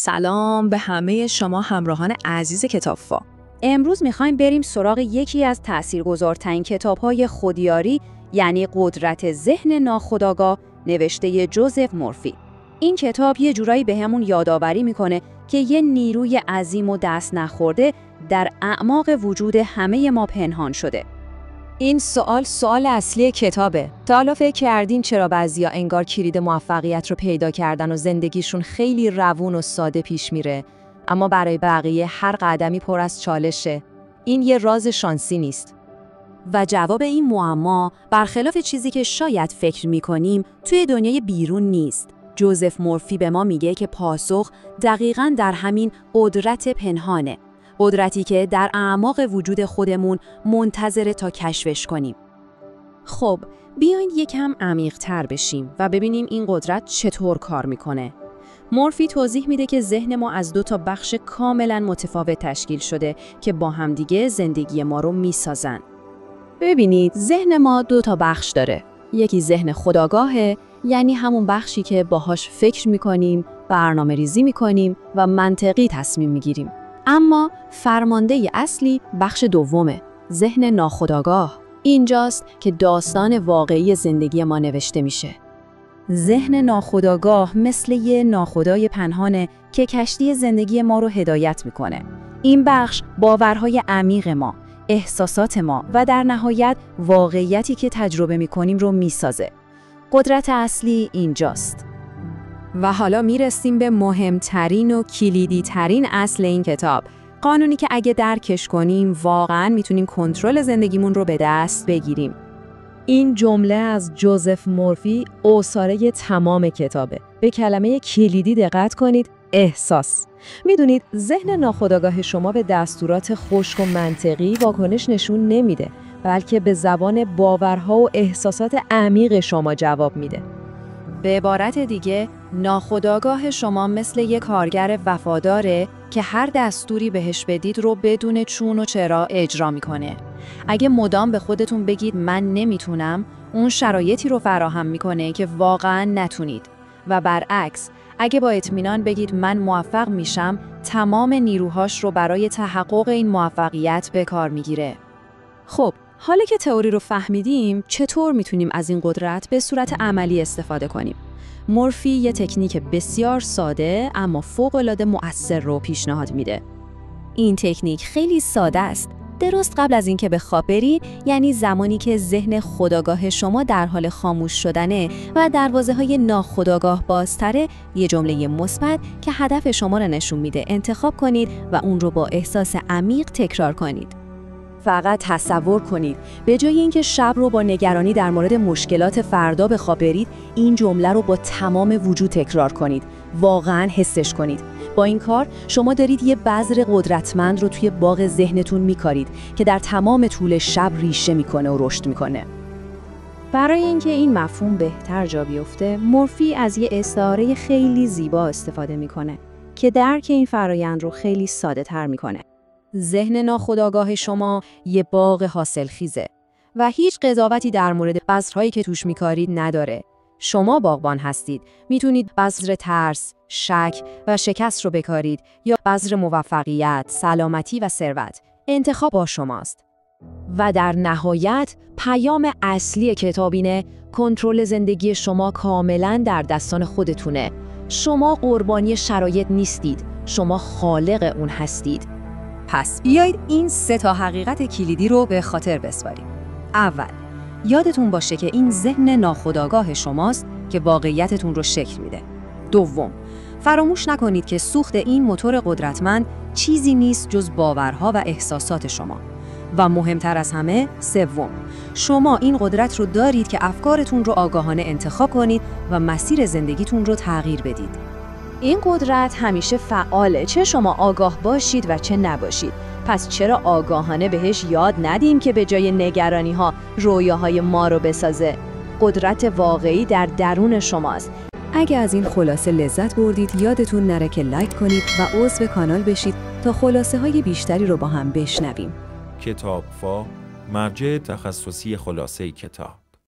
سلام به همه شما همراهان عزیز کتاب‌فا. امروز میخوایم بریم سراغ یکی از تأثیرگذارترین کتاب‌های خودیاری، یعنی قدرت ذهن ناخودآگاه، نوشته جوزف مورفی. این کتاب یه جورایی بهمون یادآوری میکنه که یه نیروی عظیم و دست نخورده در اعماق وجود همه ما پنهان شده. این سوال اصلی کتابه. تا حالا فکر کردین چرا بعضیا انگار کلید موفقیت رو پیدا کردن و زندگیشون خیلی روون و ساده پیش میره، اما برای بقیه هر قدمی پر از چالشه؟ این یه راز شانسی نیست. و جواب این معما برخلاف چیزی که شاید فکر میکنیم توی دنیای بیرون نیست. جوزف مورفی به ما میگه که پاسخ دقیقاً در همین قدرت پنهانه. قدرتی که در اعماق وجود خودمون منتظره تا کشفش کنیم. خب، بیاین یکم عمیق‌تر بشیم و ببینیم این قدرت چطور کار میکنه. مورفی توضیح میده که ذهن ما از 2 بخش کاملا متفاوت تشکیل شده که با همدیگه زندگی ما رو میسازن. ببینید، ذهن ما 2 بخش داره. یکی ذهن خودآگاهه، یعنی همون بخشی که باهاش فکر میکنیم، برنامه‌ریزی میکنیم و منطقی تصمیم میگیریم. اما فرمانده اصلی بخش دومه، ذهن ناخودآگاه. اینجاست که داستان واقعی زندگی ما نوشته میشه. ذهن ناخودآگاه مثل یه ناخودای پنهانه که کشتی زندگی ما رو هدایت میکنه. این بخش باورهای عمیق ما، احساسات ما و در نهایت واقعیتی که تجربه میکنیم رو میسازه. قدرت اصلی اینجاست. و حالا میرسیم به مهمترین و کلیدی ترین اصل این کتاب. قانونی که اگه درکش کنیم واقعاً میتونیم کنترل زندگیمون رو به دست بگیریم. این جمله از جوزف مورفی عصاره تمام کتابه. به کلمه کلیدی دقت کنید، احساس. میدونید ذهن ناخودآگاه شما به دستورات خشک و منطقی واکنش نشون نمیده، بلکه به زبان باورها و احساسات عمیق شما جواب میده. به عبارت دیگه، ناخودآگاه شما مثل یک کارگر وفاداره که هر دستوری بهش بدید رو بدون چون و چرا اجرا میکنه. اگه مدام به خودتون بگید من نمیتونم، اون شرایطی رو فراهم میکنه که واقعا نتونید. و برعکس، اگه با اطمینان بگید من موفق میشم، تمام نیروهاش رو برای تحقق این موفقیت به کار میگیره. خب، حالا که تئوری رو فهمیدیم، چطور میتونیم از این قدرت به صورت عملی استفاده کنیم؟ مورفی یه تکنیک بسیار ساده اما فوق‌العاده مؤثر رو پیشنهاد میده. این تکنیک خیلی ساده است. درست قبل از اینکه به خواب برید، یعنی زمانی که ذهن خودآگاه شما در حال خاموش شدنه و دروازه‌های ناخودآگاه بازتره، یه جمله مثبت که هدف شما رو نشون میده انتخاب کنید و اون رو با احساس عمیق تکرار کنید. فقط تصور کنید، به جای اینکه شب رو با نگرانی در مورد مشکلات فردا به خواب برید، این جمله رو با تمام وجود تکرار کنید. واقعاً حسش کنید. با این کار شما دارید یه بذر قدرتمند رو توی باغ ذهنتون میکارید که در تمام طول شب ریشه میکنه و رشد میکنه. برای اینکه این مفهوم بهتر جا بیفته، مورفی از یه استعاره خیلی زیبا استفاده میکنه که درک این فرایند رو خیلی ساده تر میکنه. ذهن ناخودآگاه شما یه باغ حاصلخیزه و هیچ قضاوتی در مورد بذرهایی که توش میکارید نداره. شما باغبان هستید. میتونید بذر ترس، شک و شکست رو بکارید یا بذر موفقیت، سلامتی و ثروت. انتخاب با شماست. و در نهایت پیام اصلی کتاب اینه: کنترل زندگی شما کاملا در دستان خودتونه. شما قربانی شرایط نیستید. شما خالق اون هستید. پس بیایید این 3 حقیقت کلیدی رو به خاطر بسپاریم. اول، یادتون باشه که این ذهن ناخودآگاه شماست که واقعیتتون رو شکل میده. دوم، فراموش نکنید که سوخت این موتور قدرتمند چیزی نیست جز باورها و احساسات شما. و مهمتر از همه، سوم، شما این قدرت رو دارید که افکارتون رو آگاهانه انتخاب کنید و مسیر زندگیتون رو تغییر بدید. این قدرت همیشه فعاله، چه شما آگاه باشید و چه نباشید. پس چرا آگاهانه بهش یاد ندیم که به جای نگرانی‌ها رویاهای ما رو بسازه؟ قدرت واقعی در درون شماست. اگه از این خلاصه لذت بردید، یادتون نره که لایک کنید و عضو کانال بشید تا خلاصه‌های بیشتری رو با هم بشنویم. کتاب‌فا، مرجع تخصصی خلاصه کتاب.